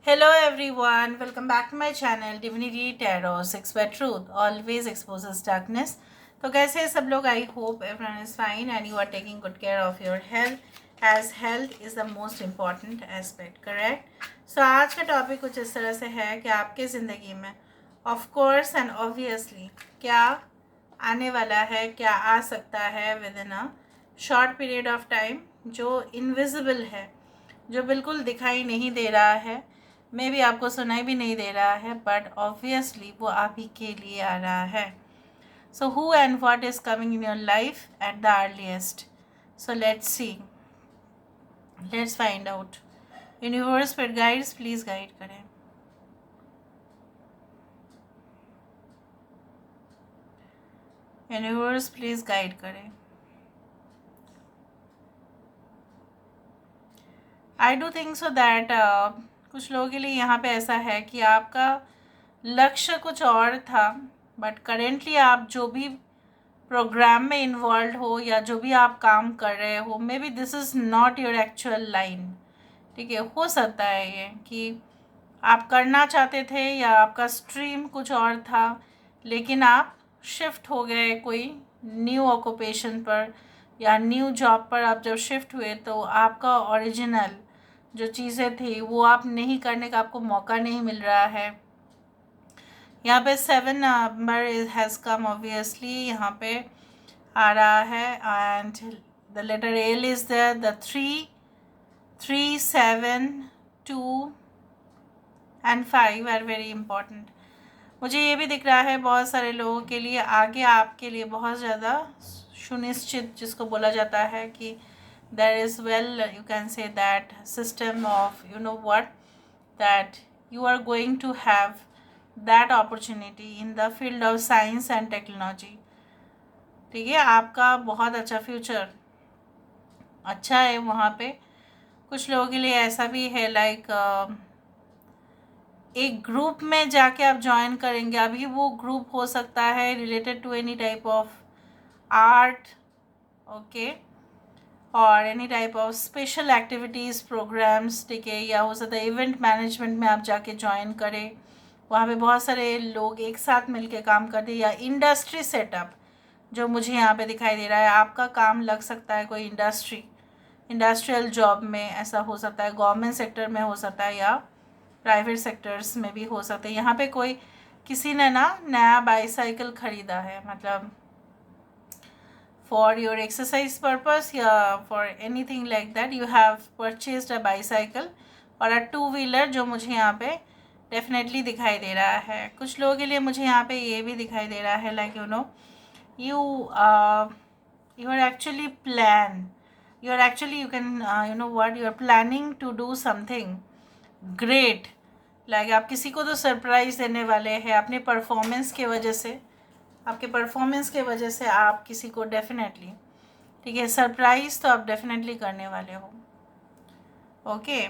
Hello everyone, welcome back to my channel Divinity Tarot 6 by Truth always exposes darkness. तो कैसे हैं सब लोग? I hope everyone is fine and you are taking good care of your health as health is the most important aspect, correct? So आज का topic कुछ इस तरह से है कि आपके ज़िंदगी में of course and obviously क्या आने वाला है, क्या आ सकता है within a short period of time जो invisible है, जो बिल्कुल दिखाई नहीं दे रहा है, मे भी आपको सुनाई भी नहीं दे रहा है, बट ऑब्वियसली वो आप ही के लिए आ रहा है. So who and what is coming in your life at the earliest. So let's see, let's find out. Universe पर गाइड्स प्लीज़ गाइड करें. यूनिवर्स प्लीज़ गाइड करें. I do think so that कुछ लोगों के लिए यहाँ पे ऐसा है कि आपका लक्ष्य कुछ और था, बट करेंटली आप जो भी प्रोग्राम में इन्वॉल्व हो या जो भी आप काम कर रहे हो, may be this is not your actual line. ठीक है, हो सकता है ये कि आप करना चाहते थे या आपका स्ट्रीम कुछ और था, लेकिन आप शिफ्ट हो गए कोई न्यू ऑक्यूपेशन पर या न्यू जॉब पर. आप जब शिफ्ट हुए तो आपका ओरिजिनल जो चीज़ें थी वो आप नहीं करने का आपको मौका नहीं मिल रहा है. यहाँ पे 7 नंबर हैज़ कम ऑब्वियसली यहाँ पे आ रहा है and the letter L is there. The 3, 7, 2 and 5 are very important. मुझे ये भी दिख रहा है बहुत सारे लोगों के लिए आगे आपके लिए बहुत ज़्यादा सुनिश्चित, जिसको बोला जाता है कि there is, well, you can say that system of, you know what, that you are going to have that opportunity in the field of science and technology. ठीक है, आपका बहुत अच्छा फ्यूचर अच्छा है वहाँ पे. कुछ लोगों के लिए ऐसा भी है लाइक एक ग्रुप में जाके आप ज्वाइन करेंगे. अभी वो ग्रुप हो सकता है related to any type of art, okay, और any type of special activities programmes. ठीक है, या हो सकता है इवेंट मैनेजमेंट में आप जाके ज्वाइन करें. वहाँ पे बहुत सारे लोग एक साथ मिलके काम करते हैं. या इंडस्ट्री सेटअप जो मुझे यहाँ पे दिखाई दे रहा है, आपका काम लग सकता है कोई इंडस्ट्रियल जॉब में. ऐसा हो सकता है गवर्नमेंट सेक्टर में हो सकता है या प्राइवेट सेक्टर्स में भी हो सकते हैं. यहाँ पे कोई किसी ने ना नया बाईसाइकिल ख़रीदा है, मतलब for your exercise purpose या for anything like that you have purchased a bicycle और a two wheeler, जो मुझे यहाँ पे डेफिनेटली दिखाई दे रहा है. कुछ लोगों के लिए मुझे यहाँ पे ये भी दिखाई दे रहा है like you are actually you can you know what, you are planning to do something great. Like आप किसी को तो सरप्राइज़ देने वाले हैं अपने परफॉर्मेंस के वजह से. आपके परफॉर्मेंस के वजह से आप किसी को डेफिनेटली, ठीक है, सरप्राइज़ तो आप डेफिनेटली करने वाले हो. ओके,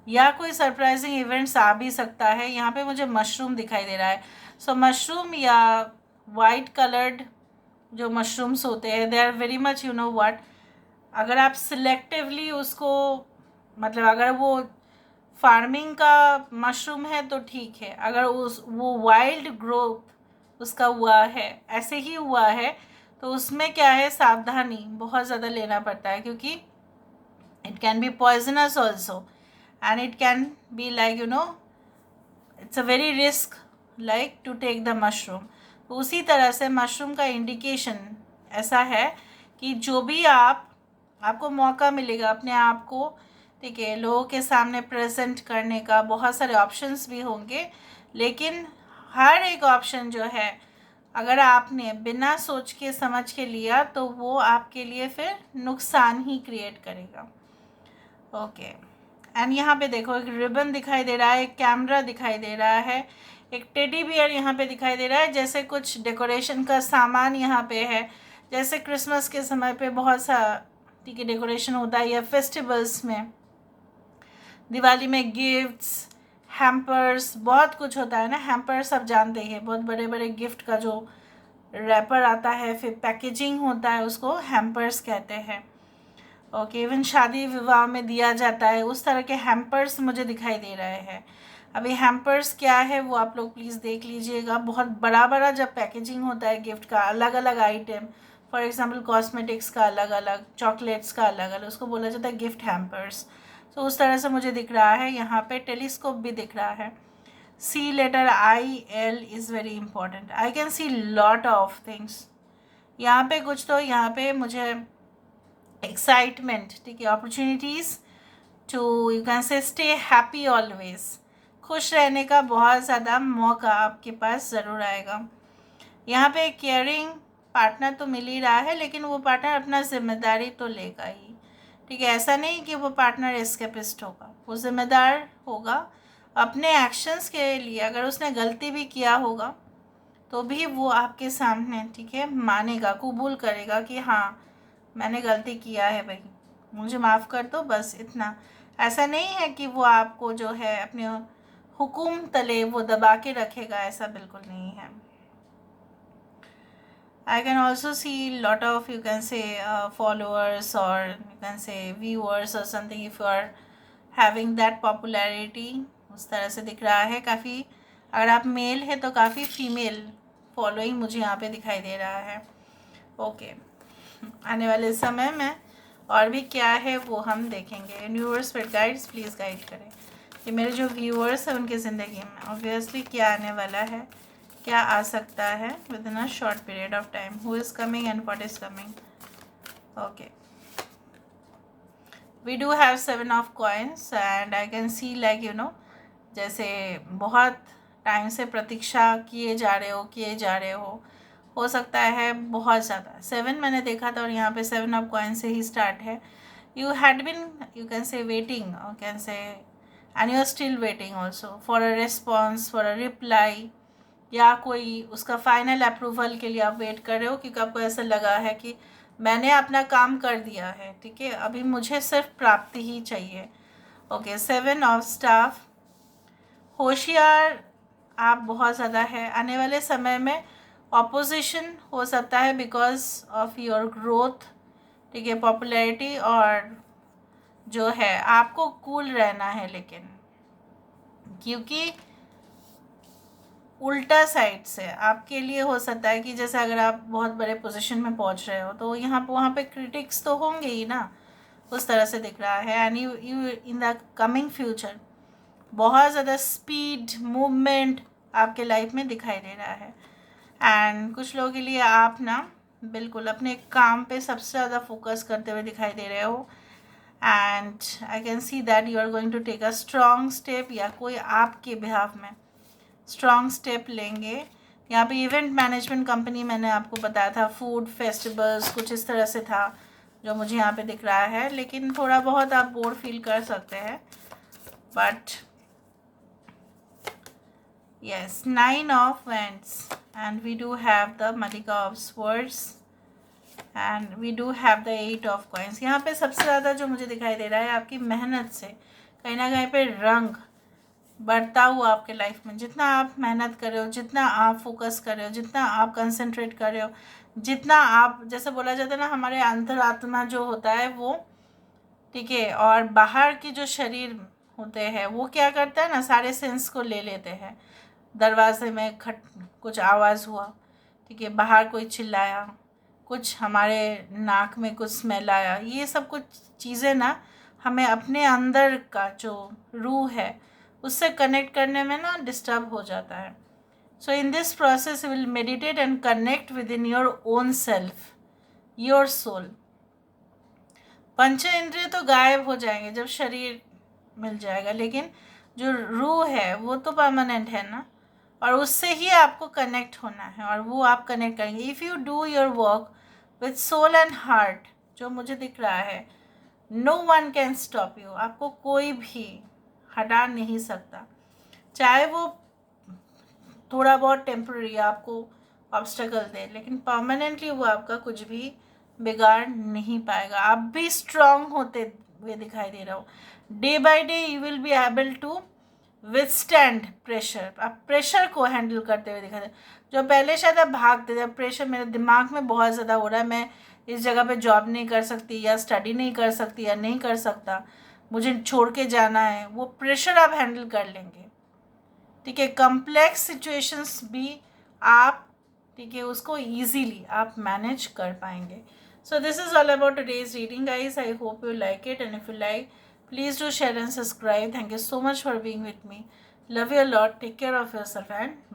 या कोई सरप्राइजिंग इवेंट्स आ भी सकता है. यहाँ पे मुझे मशरूम दिखाई दे रहा है. सो मशरूम या वाइट कलर्ड जो मशरूम्स होते हैं, they are very much, you know what, अगर आप सिलेक्टिवली उसको, मतलब अगर वो फार्मिंग का मशरूम है तो ठीक है. अगर वो वाइल्ड ग्रोथ उसका हुआ है, ऐसे ही हुआ है, तो उसमें क्या है, सावधानी बहुत ज़्यादा लेना पड़ता है, क्योंकि it can be poisonous also and it can be like it's a very risk like to take the mushroom. तो उसी तरह से मशरूम का इंडिकेशन ऐसा है कि जो भी आपको मौका मिलेगा अपने आप को, ठीक है, लोगों के सामने प्रेजेंट करने का, बहुत सारे ऑप्शंस भी होंगे, लेकिन हर एक ऑप्शन जो है अगर आपने बिना सोच के समझ के लिया तो वो आपके लिए फिर नुकसान ही क्रिएट करेगा. ओके, एंड यहाँ पे देखो एक रिबन दिखाई दे रहा है, एक कैमरा दिखाई दे रहा है, एक टेडी बियर यहाँ पे दिखाई दे रहा है. जैसे कुछ डेकोरेशन का सामान यहाँ पे है, जैसे क्रिसमस के समय पे बहुत सा, ठीक है, डेकोरेशन होता है, या फेस्टिवल्स में, दिवाली में गिफ्ट्स, हैम्पर्स, बहुत कुछ होता है ना. हैम्पर्स आप जानते हैं, बहुत बड़े बड़े गिफ्ट का जो रैपर आता है, फिर पैकेजिंग होता है, उसको हैम्पर्स कहते हैं. ओके, इवन शादी विवाह में दिया जाता है उस तरह के हैम्पर्स मुझे दिखाई दे रहे हैं। अभी हैम्पर्स क्या है वो आप लोग प्लीज़ देख लीजिएगा। बहुत बड़ा बड़ा जब पैकेजिंग होता है गिफ्ट का, अलग अलग आइटम, फॉर एग्जांपल कॉस्मेटिक्स का अलग अलग, चॉकलेट्स का अलग अलग, उसको बोला जाता है गिफ्ट हैम्पर्स। तो उस तरह से मुझे दिख रहा है। यहाँ पे टेलीस्कोप भी दिख रहा है। See letter IL is very important. I can see lot of things. यहाँ पे कुछ तो यहाँ पे मुझे एक्साइटमेंट, ठीक है, opportunities to you can say stay happy always. खुश रहने का बहुत ज़्यादा मौका आपके पास ज़रूर आएगा। यहाँ पे केयरिंग पार्टनर तो मिल ही रहा है, लेकिन वो पार्टनर अपना जिम्मेदारी तो लेगा ही, ठीक है। ऐसा नहीं कि वो पार्टनर एस्केपिस्ट होगा, वो जिम्मेदार होगा अपने एक्शंस के लिए। अगर उसने गलती भी किया होगा तो भी वो आपके सामने, ठीक है, मानेगा, कबूल करेगा कि हाँ मैंने गलती किया है भाई, मुझे माफ़ कर दो, बस इतना। ऐसा नहीं है कि वो आपको जो है अपने हुक्म तले वो दबा के रखेगा, ऐसा बिल्कुल नहीं है। I can also see lot of you can say followers, or you can say viewers or something, if you are having that popularity। उस तरह से दिख रहा है काफ़ी। अगर आप मेल है तो काफ़ी फीमेल फॉलोइंग मुझे यहाँ पे दिखाई दे रहा है। ओके, आने वाले समय में और भी क्या है वो हम देखेंगे। व्यूअर्स पर गाइड्स प्लीज़ गाइड करें कि मेरे जो व्यूअर्स हैं उनकी ज़िंदगी में ऑब्वियसली क्या आने वाला है, क्या आ सकता है within a short period of time, who is coming and what is coming. Okay, we do have 7 of coins and I can see like you know, जैसे बहुत टाइम से प्रतीक्षा किए जा रहे हो सकता है बहुत ज़्यादा। 7 मैंने देखा था और यहाँ पे 7 ऑफ कॉइन से ही स्टार्ट है। You had been you can say waiting, और can say and you are still waiting also for a response, for a reply, या कोई उसका फाइनल अप्रूवल के लिए आप वेट कर रहे हो, क्योंकि आपको ऐसा लगा है कि मैंने अपना काम कर दिया है, ठीक है, अभी मुझे सिर्फ प्राप्ति ही चाहिए। Okay, 7 of staff. होशियार आप बहुत ज़्यादा है। आने वाले समय में ऑपोजिशन हो सकता है बिकॉज ऑफ योर ग्रोथ, ठीक है, पॉपुलैरिटी, और जो है आपको कूल रहना है, लेकिन क्योंकि उल्टा साइड से आपके लिए हो सकता है कि जैसे अगर आप बहुत बड़े पोजीशन में पहुंच रहे हो तो यहाँ वहाँ पे क्रिटिक्स तो होंगे ही ना, उस तरह से दिख रहा है। And you in the coming future बहुत ज़्यादा स्पीड मूवमेंट आपके लाइफ में दिखाई दे रहा है। एंड कुछ लोगों के लिए आप ना बिल्कुल अपने काम पे सबसे ज़्यादा फोकस करते हुए दिखाई दे रहे हो। And I can see that you are going to take a strong step, या कोई आपके बिहाफ में स्ट्रॉन्ग स्टेप लेंगे। यहाँ पे इवेंट मैनेजमेंट कंपनी मैंने आपको बताया था, फूड फेस्टिवल्स कुछ इस तरह से था जो मुझे यहाँ पे दिख रहा है, लेकिन थोड़ा बहुत आप बोर फील कर सकते हैं। But yes, 9 of wands, and we do have the Malika of swords, and we do have the 8 of coins। यहाँ पे सबसे ज़्यादा जो मुझे दिखाई दे रहा है आपकी मेहनत से कहीं ना कहीं पे रंग बढ़ता हुआ आपके लाइफ में। जितना आप मेहनत कर रहे हो, जितना आप फोकस कर रहे हो, जितना आप कंसंट्रेट कर रहे हो, जितना आप, जैसे बोला जाता है ना, हमारे अंतरात्मा जो होता है वो, ठीक है, और बाहर के जो शरीर होते हैं वो क्या करता है ना, सारे सेंस को ले लेते हैं। दरवाजे में खट कुछ आवाज़ हुआ, ठीक है, बाहर कोई चिल्लाया, कुछ हमारे नाक में कुछ स्मेल आया, ये सब कुछ चीज़ें ना हमें अपने अंदर का जो रूह है उससे कनेक्ट करने में ना डिस्टर्ब हो जाता है। So in this process you will meditate and connect with in your own self, your soul. पंच इंद्रिय तो गायब हो जाएंगे जब शरीर मिल जाएगा, लेकिन जो रूह है वो तो परमानेंट है ना, और उससे ही आपको कनेक्ट होना है, और वो आप कनेक्ट करेंगे if you do your work with soul and heart. जो मुझे दिख रहा है, no one can stop you, आपको कोई भी हटा नहीं सकता, चाहे वो थोड़ा बहुत टेम्पररी आपको ऑब्स्टेकल दे, लेकिन परमानेंटली वो आपका कुछ भी बिगाड़ नहीं पाएगा। आप भी स्ट्रांग होते हुए दिखाई दे रहा हो। Day by day you will be able to withstand pressure, आप प्रेशर को हैंडल करते हुए दिखाई दे। जो पहले शायद आप भागते थे, प्रेशर मेरे दिमाग में बहुत ज़्यादा हो रहा है, मैं इस जगह पे जॉब नहीं कर सकती या स्टडी नहीं कर सकती या नहीं कर सकता, मुझे छोड़ के जाना है, वो प्रेशर आप हैंडल कर लेंगे। ठीक है, कम्प्लेक्स सिचुएशंस भी आप, ठीक है, उसको ईजीली आप मैनेज कर पाएंगे। So this is all about today's reading guys. I hope you like it, and if you like, please do share and subscribe. Thank you so much for being with me. Love you a lot. Take care of yourself and